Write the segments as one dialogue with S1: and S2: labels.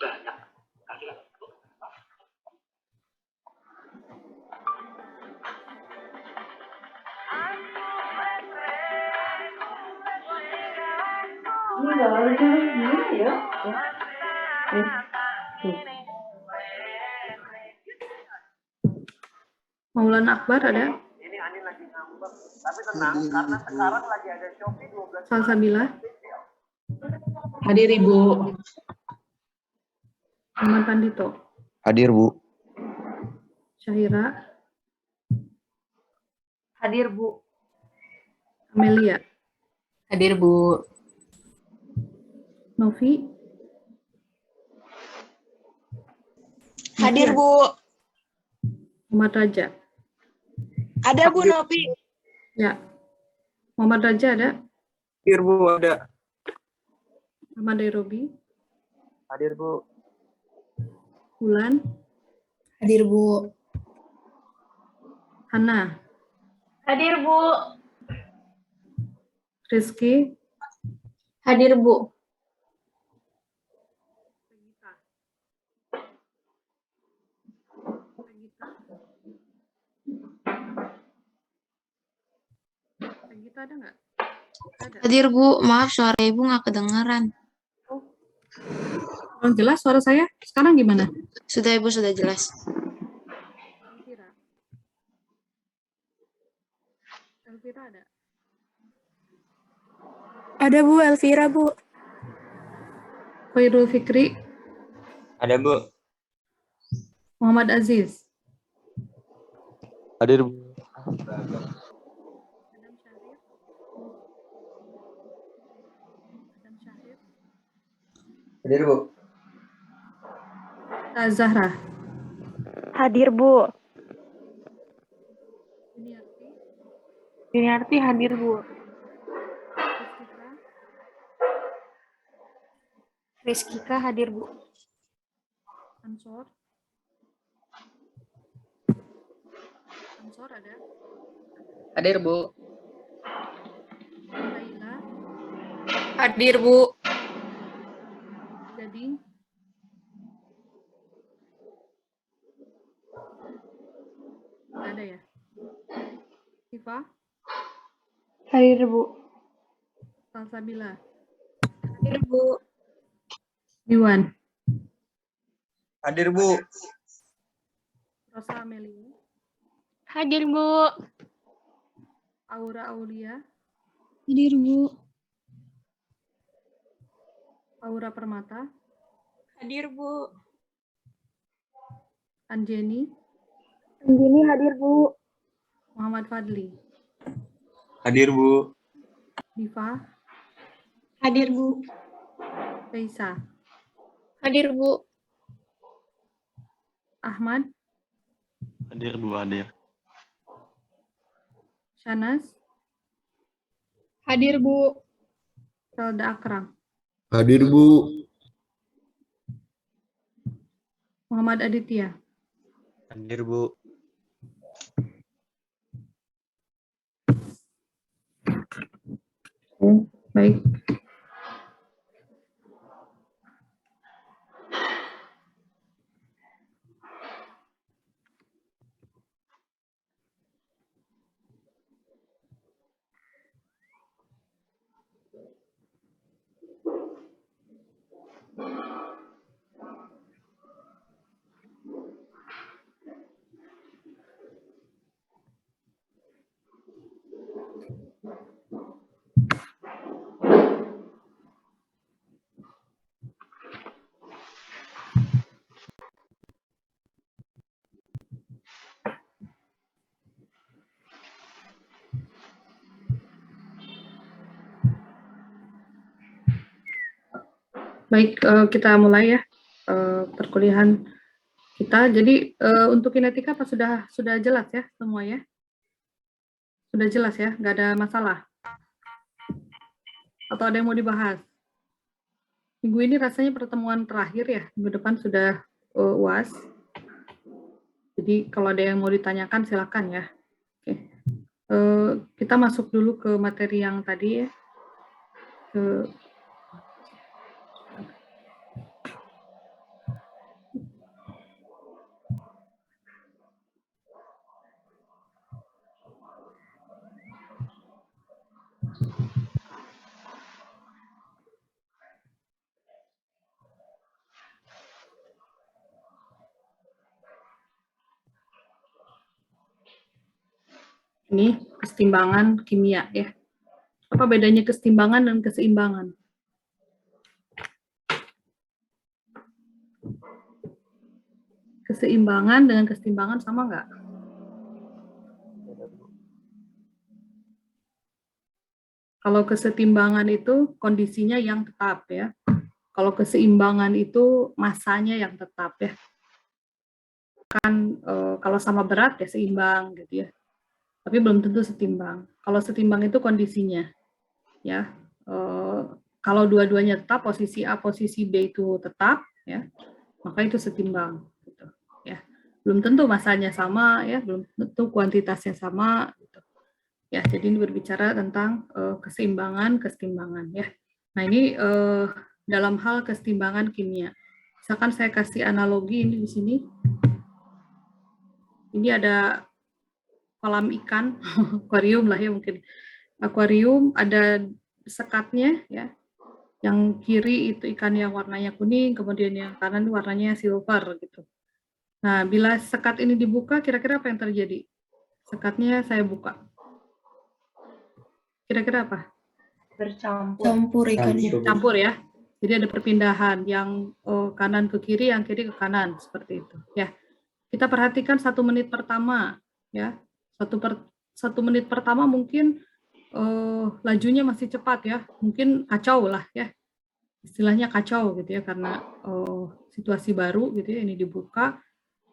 S1: banyak.
S2: Ini nggak ada gimana ya?
S3: Maulana Akbar ada?
S1: Ini Ani lagi ngambek. Tapi tenang karena sekarang lagi ada Shopee 12.
S3: Salsabila?
S4: Hadir Ibu.
S3: Muhammad Pandito?
S5: Hadir, Bu.
S3: Syahira?
S2: Hadir, Bu.
S3: Amelia?
S4: Hadir Bu.
S3: Novi?
S6: Hadir Bu.
S3: Muhammad Raja?
S6: Ada Bu Novi.
S3: Ya. Muhammad Raja ada?
S7: Hadir Bu, ada.
S3: Ahmad Nairobi?
S7: Hadir Bu.
S3: Bulan?
S4: Hadir Bu.
S3: Hana?
S2: Hadir, Bu.
S3: Rizky?
S2: Hadir, Bu.
S3: Pegita ada nggak? Ada.
S8: Hadir Bu, maaf suara Ibu nggak kedengaran.
S3: Kurang jelas suara saya? Sekarang gimana?
S8: Sudah Ibu, sudah jelas.
S3: Elvira? Elvira ada?
S6: Ada Bu Elvira Bu.
S3: Khairul Fikri?
S7: Ada Bu.
S3: Muhammad Aziz?
S5: Hadir, Bu.
S3: Adam Syarif? Adam Syarif?
S7: Hadir Bu.
S3: Zahra?
S6: Hadir Bu.
S3: Yuniarti?
S2: Yuniarti hadir, Bu.
S3: Rizkika?
S2: Rizkika hadir, Bu.
S3: Ansor? Ansor ada?
S4: Hadir Bu.
S3: Laila?
S6: Hadir Bu.
S3: Gading? Nggak ada ya? Siva?
S2: Hadir, Bu.
S3: Salsabila?
S6: Hadir Bu.
S3: Iwan?
S7: Hadir Bu.
S3: Rosa Amelia?
S6: Hadir Bu.
S3: Aura Aulia?
S8: Hadir Bu.
S3: Aura Permata?
S6: Hadir Bu.
S3: Anjeni?
S6: Anjini hadir Bu.
S3: Muhammad Fadli?
S7: Hadir Bu.
S3: Diva?
S6: Hadir Bu.
S3: Faisa?
S6: Hadir Bu.
S3: Ahmad?
S5: Hadir, Bu. Hadir.
S3: Shanas?
S6: Hadir Bu.
S3: Selda Akram?
S5: Hadir, Bu.
S3: Muhammad Aditya?
S7: Hadir Bu.
S3: Baik. Baik, kita mulai ya perkuliahan kita. Jadi untuk kinetika apa sudah jelas ya semua ya? Sudah jelas ya, nggak ada masalah? Atau ada yang mau dibahas? Minggu ini rasanya pertemuan terakhir ya, minggu depan sudah UAS. Jadi kalau ada yang mau ditanyakan silakan ya. Oke. Kita masuk dulu ke materi yang tadi ya. Ini kesetimbangan kimia ya. Apa bedanya kesetimbangan dan keseimbangan? Keseimbangan dengan kesetimbangan sama nggak? Kalau kesetimbangan itu kondisinya yang tetap ya. Kalau keseimbangan itu masanya yang tetap ya. Kan kalau sama berat ya seimbang gitu ya. Tapi belum tentu setimbang. Kalau setimbang itu kondisinya ya. Kalau dua-duanya tetap, posisi A, posisi B itu tetap ya, maka itu setimbang gitu ya. Belum tentu masanya sama ya, belum tentu kuantitasnya sama gitu. Ya, jadi ini berbicara tentang keseimbangan, kesetimbangan ya. Nah, ini dalam hal kesetimbangan kimia. Misalkan saya kasih analogi ini di sini. Ini ada kolam ikan, akuarium lah ya mungkin. Akuarium ada sekatnya ya. Yang kiri itu ikan yang warnanya kuning, kemudian yang kanan warnanya silver gitu. Nah, bila sekat ini dibuka, kira-kira apa yang terjadi? Sekatnya saya buka. Kira-kira apa?
S2: Bercampur ikannya.
S3: Campur ya. Jadi ada perpindahan yang kanan ke kiri, yang kiri ke kanan seperti itu. Ya, kita perhatikan 1 menit pertama. Ya, 1 menit pertama mungkin lajunya masih cepat ya, mungkin kacau lah ya, istilahnya kacau gitu ya, karena situasi baru gitu ya, ini dibuka,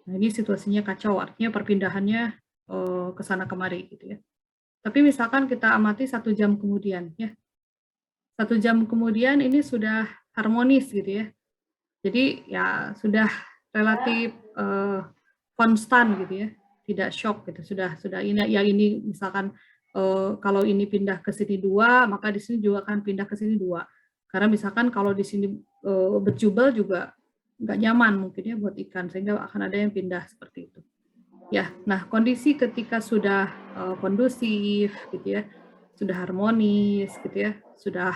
S3: nah ini situasinya kacau, artinya perpindahannya ke sana kemari gitu ya. Tapi misalkan kita amati 1 jam kemudian ya, 1 jam kemudian ini sudah harmonis gitu ya, jadi ya sudah relatif konstan gitu ya, tidak shock gitu, sudah ini yang ini misalkan kalau ini pindah ke sini 2, maka di sini juga akan pindah ke sini 2. Karena misalkan kalau di sini berjubel juga nggak nyaman mungkin ya buat ikan, sehingga akan ada yang pindah seperti itu. Ya, nah kondisi ketika sudah kondusif gitu ya, sudah harmonis gitu ya, sudah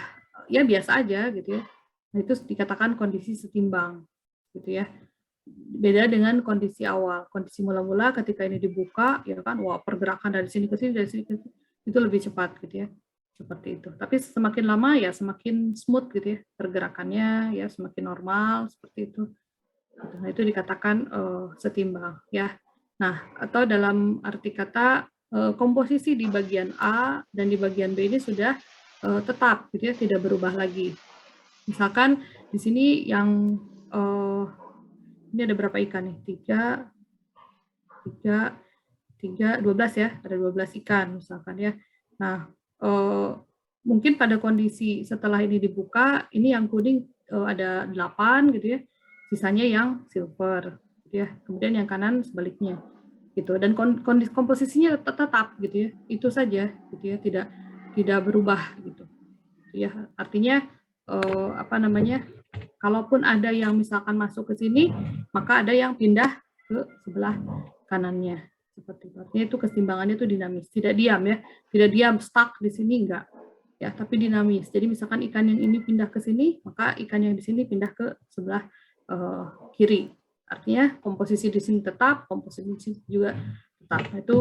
S3: ya biasa aja gitu ya. Nah itu dikatakan kondisi setimbang gitu ya. Beda dengan kondisi awal. Kondisi mula-mula ketika ini dibuka ya kan, wah pergerakan dari sini ke sini, dari sini ke sini, itu lebih cepat gitu ya, seperti itu. Tapi semakin lama ya semakin smooth gitu ya pergerakannya, ya semakin normal seperti itu. Nah itu dikatakan setimbang ya. Nah atau dalam arti kata komposisi di bagian A dan di bagian B ini sudah tetap gitu ya, tidak berubah lagi. Misalkan di sini yang ini ada berapa ikan nih? 12 ya, ada 12 ikan misalkan ya. Nah, mungkin pada kondisi setelah ini dibuka, ini yang kuning ada 8 gitu ya, sisanya yang silver gitu ya. Kemudian yang kanan sebaliknya gitu. Dan kondisi komposisinya tetap gitu ya, itu saja gitu ya, tidak berubah gitu. Ya, artinya kalaupun ada yang misalkan masuk ke sini, maka ada yang pindah ke sebelah kanannya. Seperti itu. Artinya itu keseimbangannya itu dinamis, tidak diam ya, tidak diam stuck di sini enggak, ya, tapi dinamis. Jadi misalkan ikan yang ini pindah ke sini, maka ikan yang di sini pindah ke sebelah kiri. Artinya komposisi di sini tetap, komposisi di sini juga tetap. Nah, itu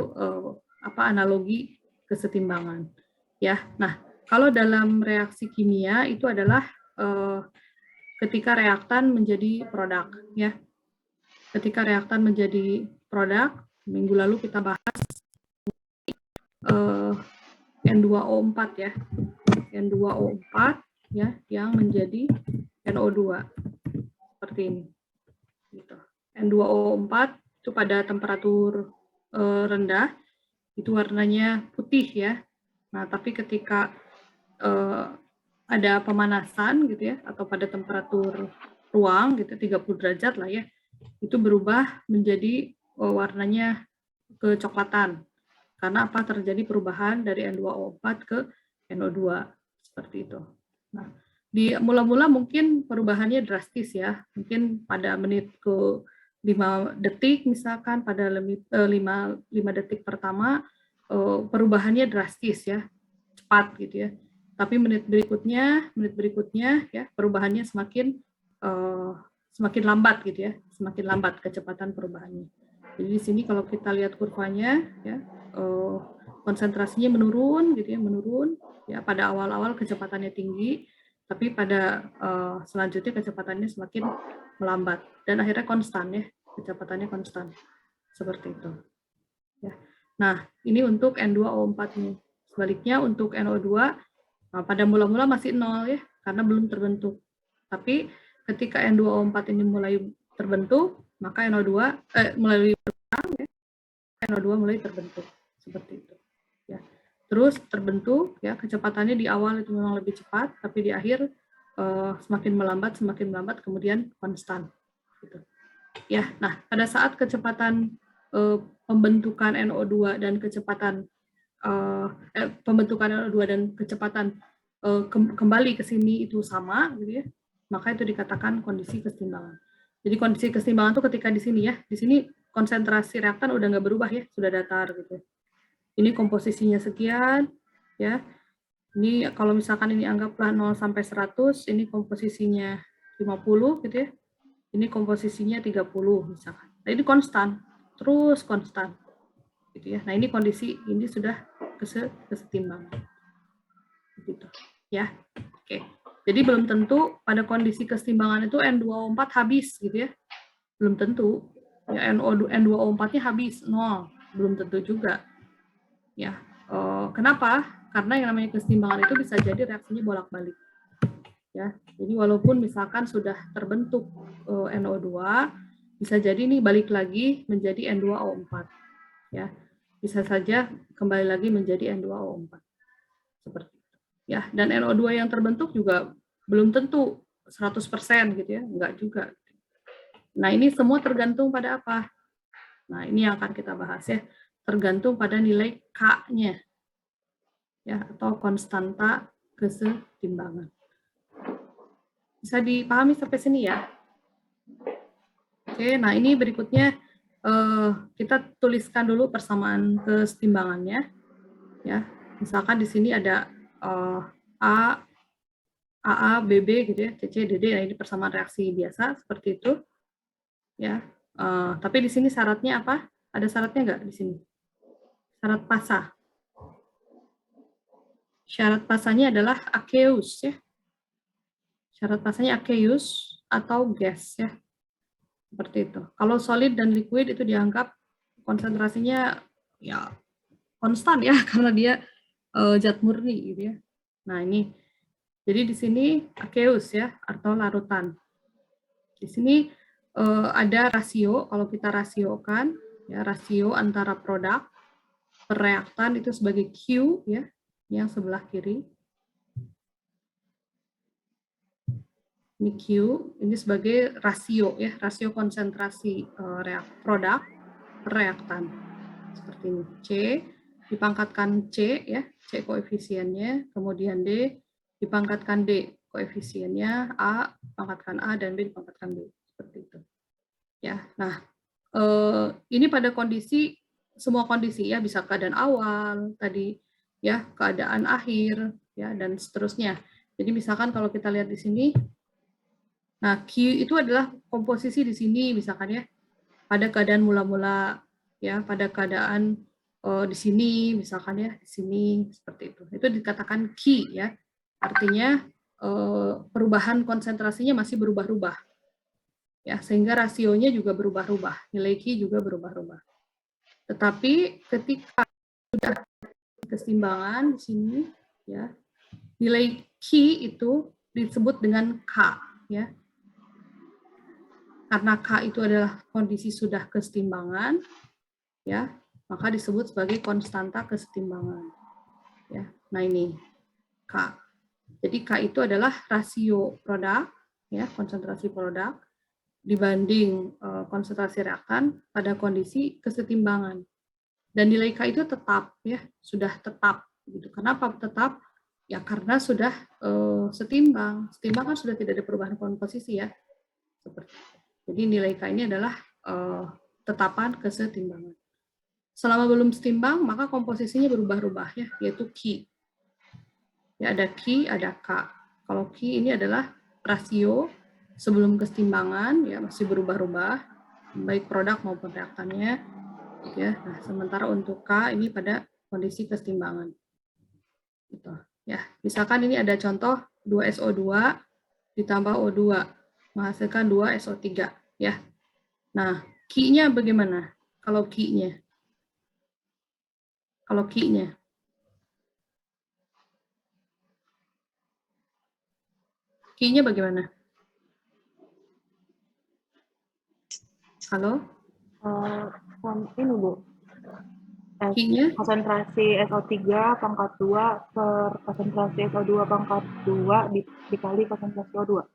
S3: analogi kesetimbangan, ya. Nah, kalau dalam reaksi kimia itu adalah ketika reaktan menjadi produk, ya. Ketika reaktan menjadi produk, minggu lalu kita bahas N2O4 ya, N2O4 ya, yang menjadi NO2 seperti ini. Gitu. N2O4 itu pada temperatur rendah itu warnanya putih ya. Nah, tapi ketika ada pemanasan gitu ya, atau pada temperatur ruang gitu 30 derajat lah ya, itu berubah menjadi warnanya kecoklatan. Karena apa? Terjadi perubahan dari N2O4 ke NO2 seperti itu. Nah, di mula-mula mungkin perubahannya drastis ya. Mungkin pada menit ke 5 detik misalkan, pada 5 detik pertama perubahannya drastis ya, cepat gitu ya. Tapi menit berikutnya ya perubahannya semakin lambat gitu ya, semakin lambat kecepatan perubahannya. Jadi di sini kalau kita lihat kurvanya ya, konsentrasinya menurun gitu ya, menurun ya, pada awal-awal kecepatannya tinggi, tapi pada selanjutnya kecepatannya semakin melambat dan akhirnya konstan ya, kecepatannya konstan seperti itu ya. Nah, ini untuk N2O4 ini. Sebaliknya untuk NO2 pada mula-mula masih 0 ya, karena belum terbentuk. Tapi ketika N2O4 ini mulai terbentuk, maka NO2 melalui berkurang ya, NO2 mulai terbentuk seperti itu ya. Terus terbentuk ya, kecepatannya di awal itu memang lebih cepat, tapi di akhir semakin melambat, kemudian konstan gitu ya. Nah, pada saat kecepatan pembentukan NO2 dan kecepatan pembentukan NO2 dan kecepatan kembali ke sini itu sama gitu ya, maka itu dikatakan kondisi kesetimbangan. Jadi kondisi kesetimbangan itu ketika di sini ya, di sini konsentrasi reaktan udah nggak berubah ya, sudah datar gitu. Ini komposisinya sekian ya. Ini kalau misalkan ini anggaplah 0 sampai 100, ini komposisinya 50 gitu ya. Ini komposisinya 30 misalkan. Nah, ini konstan, terus konstan gitu ya. Nah, ini kondisi ini sudah kesetimbangan. Gitu ya. Oke. Jadi belum tentu pada kondisi kesetimbangan itu N2O4 habis gitu ya. Belum tentu. Ya, N2O4-nya habis 0, belum tentu juga. Ya. Kenapa? Karena yang namanya kesetimbangan itu bisa jadi reaksinya bolak-balik. Ya. Jadi walaupun misalkan sudah terbentuk NO2, bisa jadi ini balik lagi menjadi N2O4. Ya. Bisa saja kembali lagi menjadi N2O4. Seperti itu. Ya, dan NO2 yang terbentuk juga belum tentu 100% gitu ya, enggak juga. Nah, ini semua tergantung pada apa? Nah, ini yang akan kita bahas ya. Tergantung pada nilai K-nya. Ya, atau konstanta kesetimbangan. Bisa dipahami sampai sini ya? Oke, nah ini berikutnya kita tuliskan dulu persamaan kesetimbangannya. Ya, misalkan di sini ada A, AA, BB gitu ya, CC, DD. Nah, ini persamaan reaksi biasa seperti itu. Ya, tapi di sini syaratnya apa? Ada syaratnya nggak di sini? Syarat pasa. Syarat pasanya adalah aqueous ya. Syarat pasanya aqueous atau gas ya. Seperti itu. Kalau solid dan liquid itu dianggap konsentrasinya ya konstan ya, karena dia zat murni gitu ya. Nah, ini jadi di sini aqueous ya, atau larutan. Di sini ada rasio, kalau kita rasiokan ya, rasio antara produk per reaktan itu sebagai Q ya, yang sebelah kiri. Ini Q, ini sebagai rasio ya, rasio konsentrasi produk per reaktan. Seperti ini. C dipangkatkan C ya, C koefisiennya, kemudian D dipangkatkan D koefisiennya, A dipangkatkan A, dan B dipangkatkan B. Seperti itu. Ya, nah ini pada kondisi, semua kondisi ya, bisa keadaan awal tadi ya, keadaan akhir ya, dan seterusnya. Jadi misalkan kalau kita lihat di sini, nah Q itu adalah komposisi di sini misalkan ya, pada keadaan mula-mula ya, pada keadaan di sini misalkan ya, di sini seperti itu. Itu dikatakan Q ya. Artinya perubahan konsentrasinya masih berubah-ubah. Ya, sehingga rasionya juga berubah-ubah, nilai Q juga berubah-ubah. Tetapi ketika sudah kesetimbangan di sini ya, nilai Q itu disebut dengan K ya. Karena K itu adalah kondisi sudah kesetimbangan ya, maka disebut sebagai konstanta kesetimbangan ya. Nah, ini K. Jadi K itu adalah rasio produk ya, konsentrasi produk dibanding konsentrasi reaktan pada kondisi kesetimbangan. Dan nilai K itu tetap ya, sudah tetap gitu. Kenapa tetap? Ya karena sudah setimbang. Setimbang kan sudah tidak ada perubahan komposisi ya. Seperti itu. Jadi nilai K ini adalah tetapan kesetimbangan. Selama belum setimbang, maka komposisinya berubah-ubah ya, yaitu Q. Ya, ada Q, ada K. Kalau Q ini adalah rasio sebelum kesetimbangan ya, masih berubah-ubah baik produk maupun reaktannya ya. Nah, sementara untuk K ini pada kondisi kesetimbangan. Gitu. Ya, misalkan ini ada contoh 2SO2 ditambah O2 menghasilkan 2SO3 ya. Nah, Ki-nya bagaimana? Kalau Ki-nya Ki-nya bagaimana? Halo?
S2: Ini Bu,
S3: Ki-nya?
S2: konsentrasi SO3 pangkat 2 per konsentrasi SO2 pangkat 2 dikali konsentrasi O2.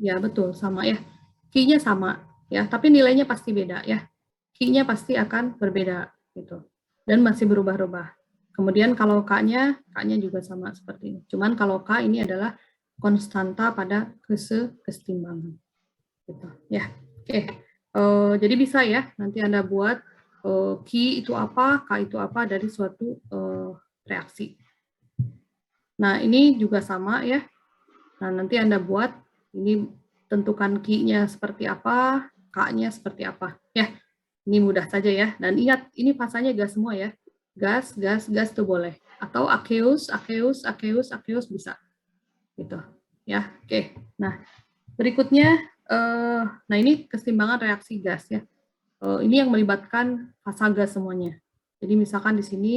S3: Ya, betul, sama ya. Ki-nya sama ya, tapi nilainya pasti beda ya. Ki-nya pasti akan berbeda gitu. Dan masih berubah-ubah. Kemudian kalau K-nya juga sama seperti ini. Cuman kalau K ini adalah konstanta pada kesetimbangan. Gitu ya. Oke. Jadi bisa ya, nanti Anda buat Ki itu apa, K itu apa dari suatu reaksi. Nah, ini juga sama ya. Nah, nanti Anda buat, ini tentukan Ki-nya seperti apa, K-nya seperti apa. Ya, ini mudah saja ya. Dan ingat, ini fasanya gas semua ya. Gas itu boleh. Atau aqueous bisa. Gitu. Ya, oke. Nah, berikutnya, nah ini kesetimbangan reaksi gas ya. Ini yang melibatkan fasa gas semuanya. Jadi misalkan di sini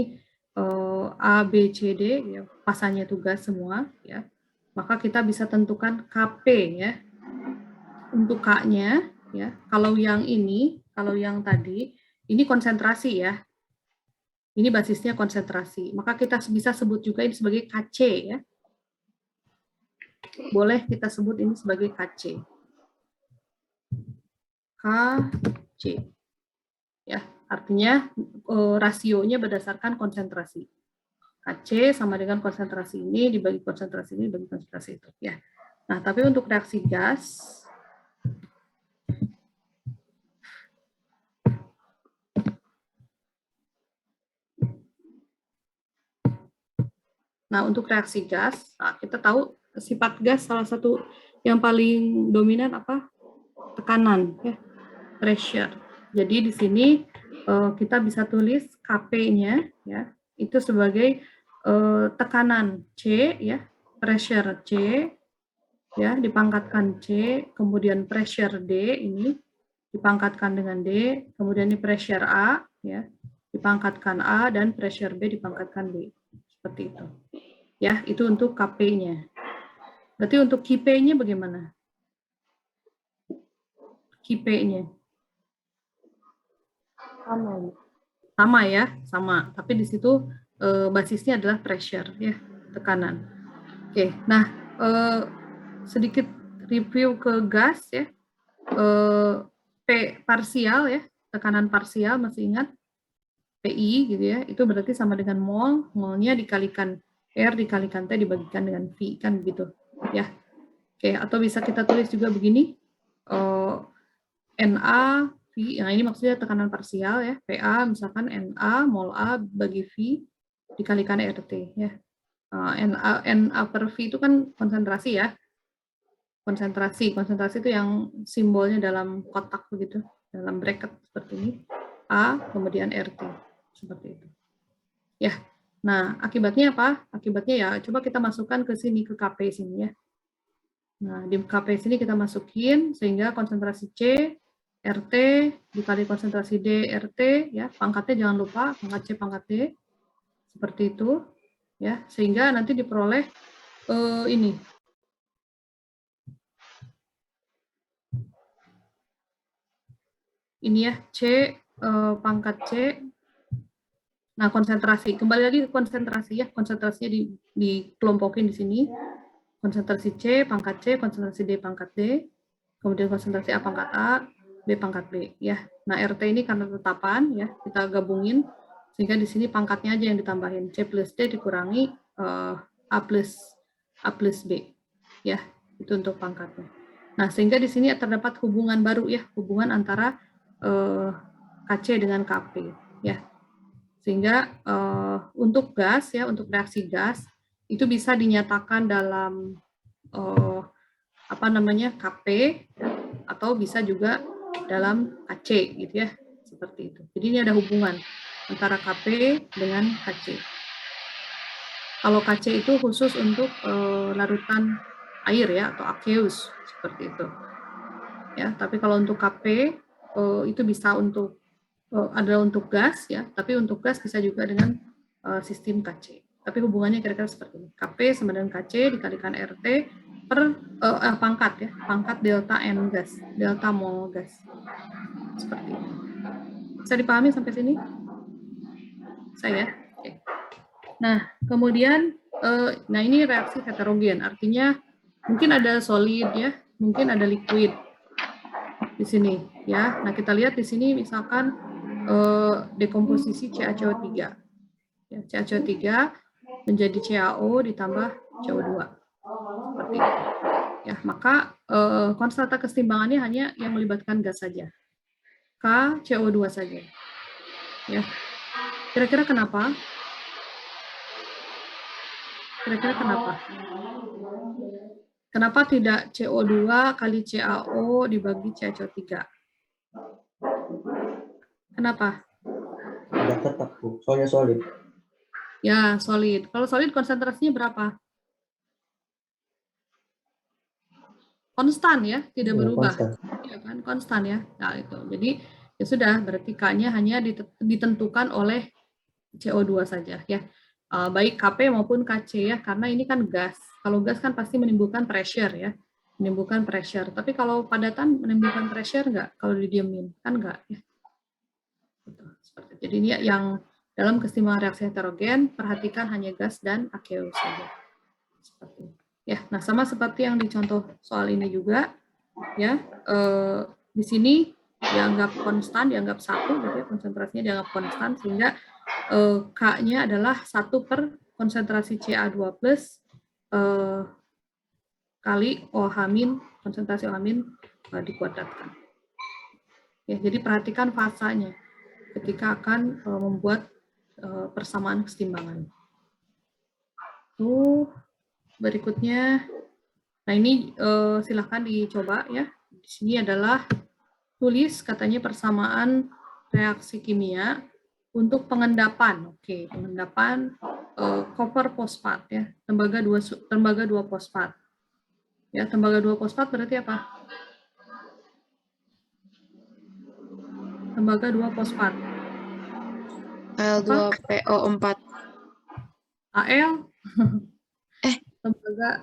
S3: A, B, C, D, ya, fasanya itu gas semua ya. Maka kita bisa tentukan Kp ya. Untuk K-nya ya. Kalau yang tadi ini konsentrasi ya. Ini basisnya konsentrasi. Maka kita bisa sebut juga ini sebagai Kc ya. Boleh kita sebut ini sebagai Kc. Kc. Ya, artinya rasionya berdasarkan konsentrasi. Kc sama dengan konsentrasi ini dibagi konsentrasi ini dibagi konsentrasi itu ya. Nah, tapi untuk reaksi gas nah, kita tahu sifat gas salah satu yang paling dominan apa? Tekanan ya, pressure. Jadi di sini kita bisa tulis Kp-nya ya, itu sebagai tekanan C ya, pressure C ya, dipangkatkan C, kemudian pressure D ini dipangkatkan dengan D, kemudian ini pressure A ya, dipangkatkan A, dan pressure B dipangkatkan B. Seperti itu. Ya, itu untuk Kp-nya. Berarti untuk Kp-nya bagaimana? Kp-nya. Sama ya, sama. Tapi di situ basisnya adalah pressure ya, tekanan. Oke, nah sedikit review ke gas ya. P parsial ya, tekanan parsial masih ingat? PI gitu ya, itu berarti sama dengan mol, molnya dikalikan R dikalikan T dibagikan dengan V, kan begitu ya. Oke, atau bisa kita tulis juga begini, Na, V, nah ini maksudnya tekanan parsial ya, PA misalkan Na, mol A bagi V dikalikan RT ya. Na per V itu kan konsentrasi ya, konsentrasi itu yang simbolnya dalam kotak begitu, dalam bracket seperti ini, A kemudian RT. Seperti itu. Ya. Nah, akibatnya apa? Akibatnya ya, coba kita masukkan ke sini, ke Kp sini ya. Nah, di Kp sini kita masukin, sehingga konsentrasi C, RT, dikali konsentrasi D, RT, ya, pangkatnya jangan lupa, pangkat C, pangkat D, seperti itu, ya, sehingga nanti diperoleh ini. Ini ya, C, pangkat C. Nah, konsentrasi, kembali lagi ke konsentrasi ya, konsentrasinya dikelompokin di sini. Konsentrasi C, pangkat C, konsentrasi D, pangkat D, kemudian konsentrasi A, pangkat A, B, pangkat B. Ya, nah RT ini karena tetapan ya, kita gabungin, sehingga di sini pangkatnya aja yang ditambahin. C plus D dikurangi A plus B. Ya, itu untuk pangkatnya. Nah, sehingga di sini terdapat hubungan baru ya, hubungan antara Kc dengan Kp. Ya. Sehingga untuk gas ya, untuk reaksi gas itu bisa dinyatakan dalam Kp ya, atau bisa juga dalam Kc gitu ya, seperti itu. Jadi ini ada hubungan antara KP dengan KC. Kalau KC itu khusus untuk larutan air ya, atau aqueous seperti itu. Ya, tapi kalau untuk KP itu bisa untuk adalah untuk gas ya, tapi untuk gas bisa juga dengan sistem KC. Tapi hubungannya kira-kira seperti ini. KP sama dengan KC dikalikan RT per pangkat ya, pangkat delta N gas, delta mol gas. Seperti ini. Bisa dipahami sampai sini? Saya? Oke. Nah, kemudian, nah ini reaksi heterogen, artinya mungkin ada solid ya, mungkin ada liquid di sini ya. Nah, kita lihat di sini misalkan dekomposisi CaCO3. Ya, CaCO3 menjadi CaO ditambah CO2. Seperti itu. Ya, maka konstanta kesetimbangannya hanya yang melibatkan gas saja. K, CO2 saja. Ya. Kira-kira kenapa? Kira-kira kenapa? Kenapa tidak CO2 kali CaO dibagi CaCO3? Kenapa?
S7: Udah tetap, Bu. Soalnya solid.
S3: Ya, solid. Kalau solid konsentrasinya berapa? Konstan ya, tidak berubah. Ya kan, konstan ya. Nah, itu. Jadi ya sudah, berarti K-nya hanya ditentukan oleh CO2 saja ya. Baik KP maupun KC ya, karena ini kan gas. Kalau gas kan pasti menimbulkan pressure ya, menimbulkan pressure. Tapi kalau padatan menimbulkan pressure enggak? Kalau didiemin kan enggak ya. Seperti itu. Jadi ini yang dalam kesetimbangan reaksi heterogen perhatikan hanya gas dan aqueous saja. Seperti itu. Ya, nah sama seperti yang dicontoh soal ini juga ya. Di sini dianggap konstan, dianggap 1 gitu ya, konsentrasinya dianggap konstan sehingga K-nya adalah 1 per konsentrasi Ca2 plus kali OH-, konsentrasi OH- dikuadratkan. Ya, jadi perhatikan fasanya ketika akan membuat persamaan kesetimbangan. Berikutnya, nah ini silahkan dicoba ya. Di sini adalah tulis katanya persamaan reaksi kimia untuk pengendapan. Oke, pengendapan copper fosfat ya, tembaga 2 fosfat. Ya, tembaga 2 fosfat berarti apa? Tembaga 2 fosfat.
S8: Al2PO4.
S3: Al? Tembaga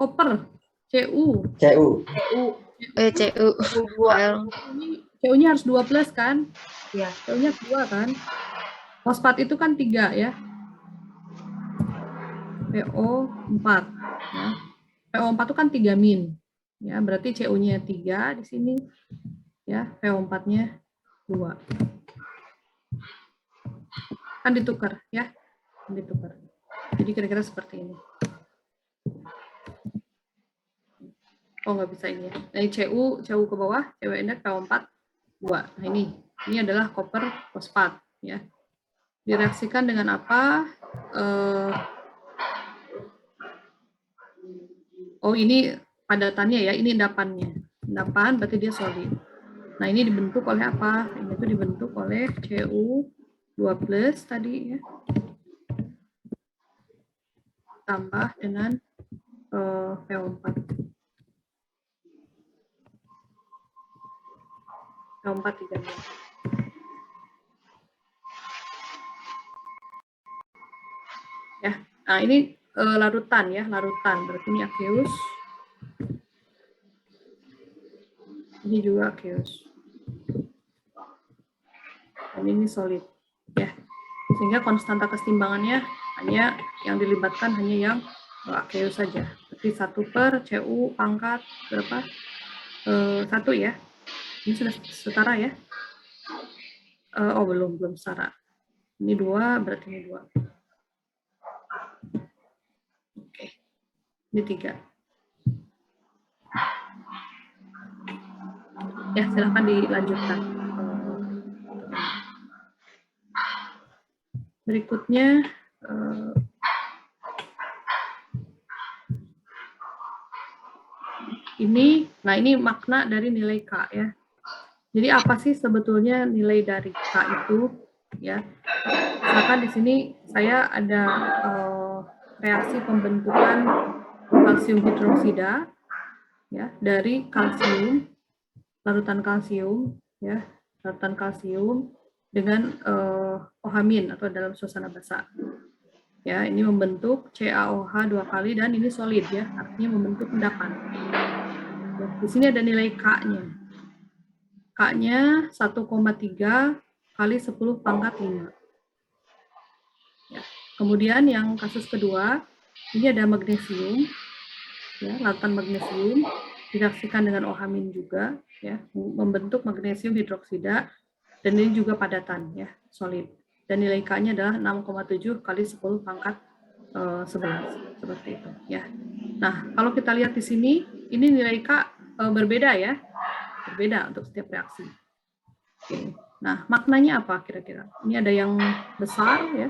S3: copper, Cu.
S7: CU.
S8: CU.
S3: CU-nya harus 2 plus kan?
S2: Ya.
S3: CU-nya 2 kan? Fosfat itu kan 3 ya. PO4 ya. PO4 itu kan 3 min. Ya, berarti CU-nya 3 di sini. Ya, PO4-nya 2. Kan ditukar ya. Ditukar. Jadi kira-kira seperti ini. Oh, nggak bisa ini ya. Nah, CU ke bawah, CW PO4 2. Nah, ini adalah copper fosfat ya. Direaksikan dengan apa? Oh, ini padatannya ya, ini endapannya. Endapan berarti dia solid. Nah, ini dibentuk oleh apa? Ini tuh dibentuk oleh Cu2 plus tadi ya. Tambah dengan PO4. PO4 3. Ya, nah ini larutan ya, larutan. Berarti ini aqueous. Ini juga aqueous. Dan ini solid. Ya, sehingga konstanta kesetimbangannya hanya yang dilibatkan hanya yang aqueous saja. Berarti 1 per Cu pangkat berapa? 1 ya. Ini sudah setara ya? Oh, belum setara. Ini 2, berarti ini 2. Oke. Ini 3. Ya, silahkan dilanjutkan. Berikutnya, nah ini makna dari nilai K ya. Jadi apa sih sebetulnya nilai dari K itu? ya. Misalkan di sini saya ada reaksi pembentukan kalsium hidroksida ya dari kalsium, larutan kalsium ya, larutan kalsium dengan ohamin atau dalam suasana basah. Ya, ini membentuk CaOH 2 kali dan ini solid ya, artinya membentuk endapan. Ya, di sini ada nilai K-nya. K-nya 1,3 kali 10 pangkat 5. Ya. Kemudian yang kasus kedua, ini ada magnesium, ya, larutan magnesium direaksikan dengan ohamin juga, ya, membentuk magnesium hidroksida dan ini juga padatan, ya, solid. Dan nilai K-nya adalah 6,7 kali 10 pangkat 11, seperti itu, ya. Nah, kalau kita lihat di sini, ini nilai K berbeda ya, berbeda untuk setiap reaksi. Oke. Nah, maknanya apa kira-kira? Ini ada yang besar ya,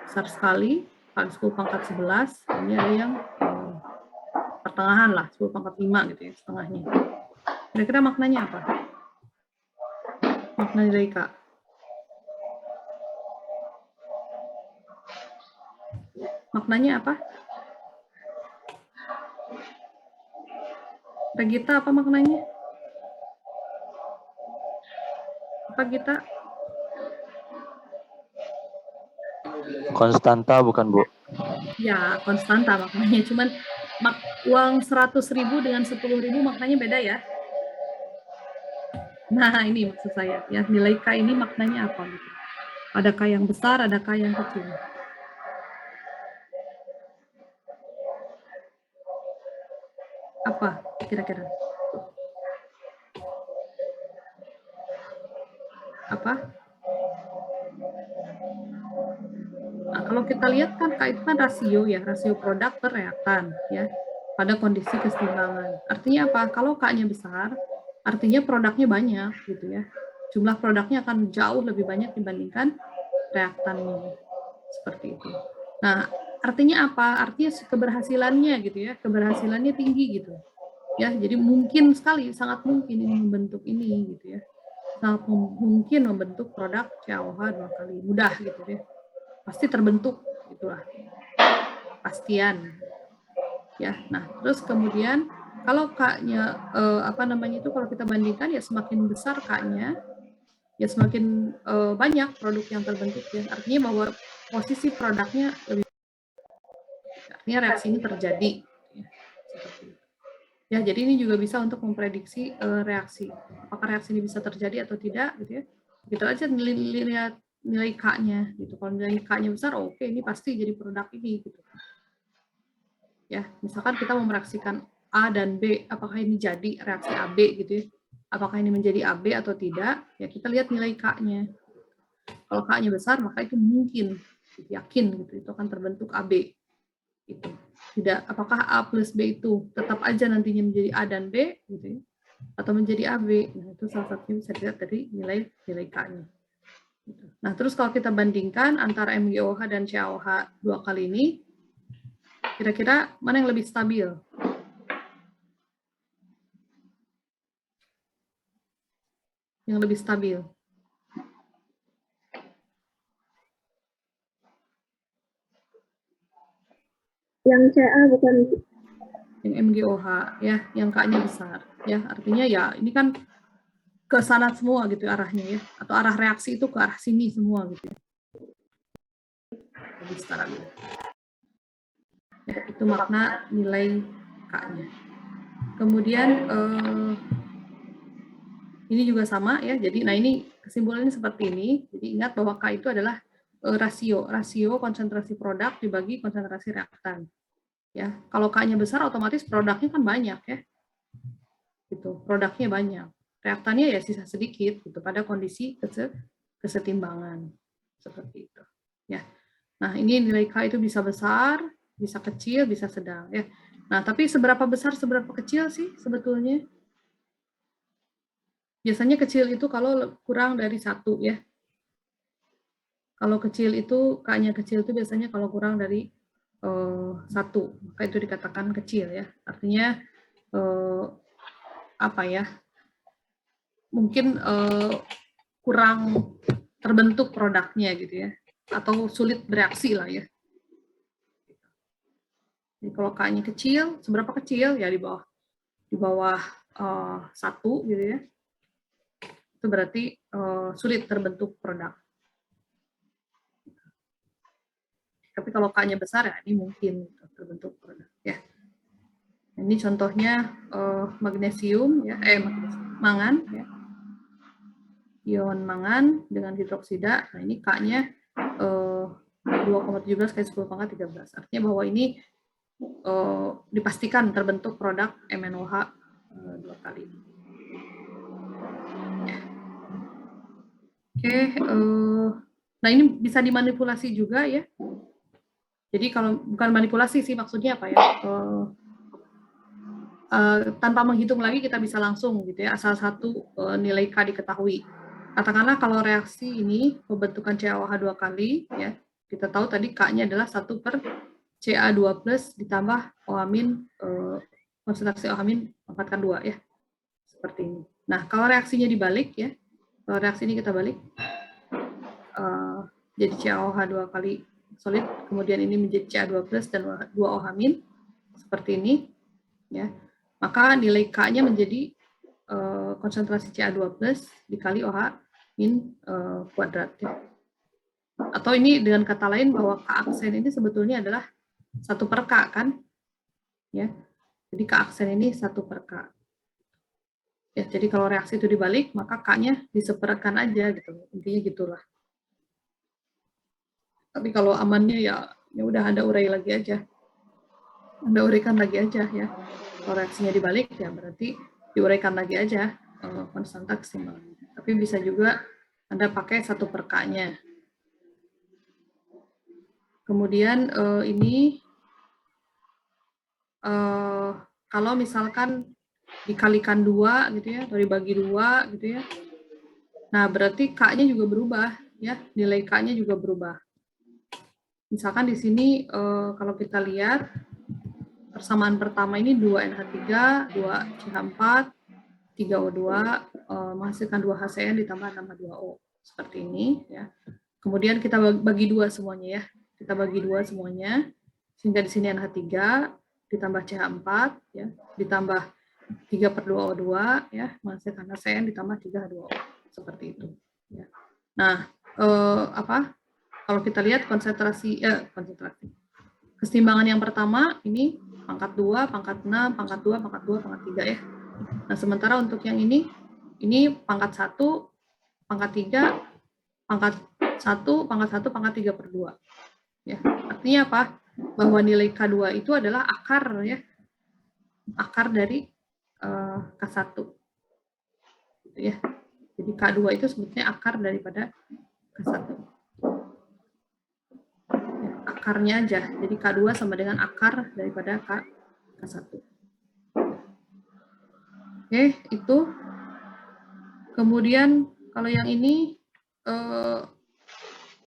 S3: besar sekali, kali 10 pangkat 11. Ini ada yang pertengahan lah, 10 pangkat 5 gitu ya, setengahnya. Kira-kira maknanya apa? Makna nilai K. Maknanya apa? Regita, apa maknanya? Apa Gita?
S5: Konstanta bukan, Bu?
S3: Ya, konstanta maknanya. Cuman uang 100.000 dengan 10.000 maknanya beda ya. Nah, ini maksud saya. Ya, nilai K ini maknanya apa? Gitu. Ada K yang besar, ada K yang kecil. Apa kira-kira? Apa? Nah, kalau kita lihat kan K itu kan rasio ya, rasio produk per reaktan ya, pada kondisi keseimbangan. Artinya apa? Kalau K-nya besar, artinya produknya banyak gitu ya. Jumlah produknya akan jauh lebih banyak dibandingkan reaktannya. Seperti itu. Nah, artinya apa? Artinya keberhasilannya gitu ya, keberhasilannya tinggi gitu. Ya, jadi mungkin sekali, sangat mungkin ini membentuk ini gitu ya. Sangat mungkin membentuk produk CaOH 2 kali. Mudah gitu ya. Pasti terbentuk itulah. Pastian. Ya. Nah, terus kemudian kalau K-nya kalau kita bandingkan ya semakin besar K-nya ya semakin banyak produk yang terbentuk ya. Artinya bahwa posisi produknya lebih, artinya reaksi ini terjadi ya, seperti itu. Ya, jadi ini juga bisa untuk memprediksi reaksi. Apakah reaksi ini bisa terjadi atau tidak gitu ya. Gitu aja lihat nilai K-nya gitu. Kalau nilai K-nya besar, oke, ini pasti jadi produk ini gitu. Ya, misalkan kita mau mereaksikan A dan B, apakah ini jadi reaksi AB gitu ya. Apakah ini menjadi AB atau tidak? Ya, kita lihat nilai K-nya. Kalau K-nya besar, maka itu mungkin, yakin gitu, itu akan terbentuk AB. Gitu. Tidak, apakah A plus B itu tetap aja nantinya menjadi A dan B, gitu ya, atau menjadi AB. Nah, itu salah satunya bisa dilihat dari nilai K-nya. Gitu. Nah, terus kalau kita bandingkan antara MgOH dan CaOH 2 kali ini, kira-kira mana yang lebih stabil? Yang lebih stabil?
S6: Yang CA bukan?
S3: Yang MgOH ya, yang K-nya besar ya, artinya ya ini kan ke sana semua gitu arahnya ya, atau arah reaksi itu ke arah sini semua gitu ya. Lebih stabil. Ya, itu makna nilai K-nya. Kemudian ini juga sama ya, jadi nah ini kesimpulannya seperti ini. Jadi ingat bahwa K itu adalah rasio konsentrasi produk dibagi konsentrasi reaktan. Ya, kalau K-nya besar otomatis produknya kan banyak ya. Gitu, produknya banyak. Reaktannya ya sisa sedikit gitu pada kondisi kesetimbangan. Seperti itu. Ya. Nah, ini nilai K itu bisa besar, bisa kecil, bisa sedang ya. Nah, tapi seberapa besar, seberapa kecil sih sebetulnya? Biasanya kecil itu kalau kurang dari 1 ya. Kalau kecil itu, K-nya kecil itu biasanya kalau kurang dari 1, maka itu dikatakan kecil ya. Artinya apa ya? Mungkin kurang terbentuk produknya gitu ya, atau sulit bereaksi lah ya. Jadi kalau K-nya kecil, seberapa kecil ya di bawah 1 gitu ya, itu berarti sulit terbentuk produk. Tapi kalau K-nya besar ya ini mungkin terbentuk produk ya. Ini contohnya magnesium ya, mangan ya. Ion mangan dengan hidroksida. Nah, ini K-nya 2,17 kali 10 pangkat 13. Artinya bahwa ini dipastikan terbentuk produk MnOH 2 kali. Ya. Oke, nah ini bisa dimanipulasi juga ya. Jadi kalau bukan manipulasi sih, maksudnya apa ya? Tanpa menghitung lagi kita bisa langsung gitu ya, asal satu nilai K diketahui. Katakanlah kalau reaksi ini pembentukan CaOH 2 kali ya, kita tahu tadi K-nya adalah 1 per Ca2 plus ditambah OH-, konsentrasi OH- pangkat 2 ya. Seperti ini. Nah, kalau reaksinya dibalik ya, kalau reaksi ini kita balik, jadi CaOH 2 kali solid, kemudian ini menjadi Ca2 plus dan 2 OH-, seperti ini ya. Maka nilai K-nya menjadi konsentrasi Ca2 plus dikali OH- kuadrat ya. Atau ini dengan kata lain bahwa K aksen ini sebetulnya adalah 1 per K kan ya. Jadi K aksen ini 1 per K ya. Jadi kalau reaksi itu dibalik maka K-nya diseperkan aja gitu, intinya gitulah. Tapi kalau amannya ya udah Anda urai lagi aja, Anda uraikan lagi aja ya. Kalau reaksinya dibalik ya berarti diuraikan lagi aja konstanta keseimbangan. Tapi bisa juga Anda pakai 1 per K-nya. Kemudian ini kalau misalkan dikalikan 2 gitu ya, atau dibagi 2 gitu ya. Nah, berarti K-nya juga berubah ya, nilai K-nya juga berubah. Misalkan di sini kalau kita lihat persamaan pertama ini 2NH3, 2CH4, 3O2 menghasilkan 2 HCN ditambah 6H2O seperti ini ya. Kemudian kita bagi 2 semuanya ya. Kita bagi 2 semuanya sehingga di sini NH3 ditambah CH4 ya, ditambah 3 per 2O2 ya, menghasilkan HCN ditambah 3H2O seperti itu ya. Nah, kalau kita lihat konsentrasi keseimbangan yang pertama ini pangkat 2, pangkat 6, pangkat 2, pangkat 2, pangkat 3 ya. Nah, sementara untuk yang ini pangkat 1, pangkat 3, pangkat 1, pangkat 1, pangkat 3 per 2. Ya, artinya apa? Bahwa nilai K2 itu adalah akar ya. Akar dari K1. Gitu ya. Jadi K2 itu sebetulnya akar daripada K1. Ya, akarnya aja. Jadi K2 sama dengan akar daripada K1. Oke, itu. Kemudian kalau yang ini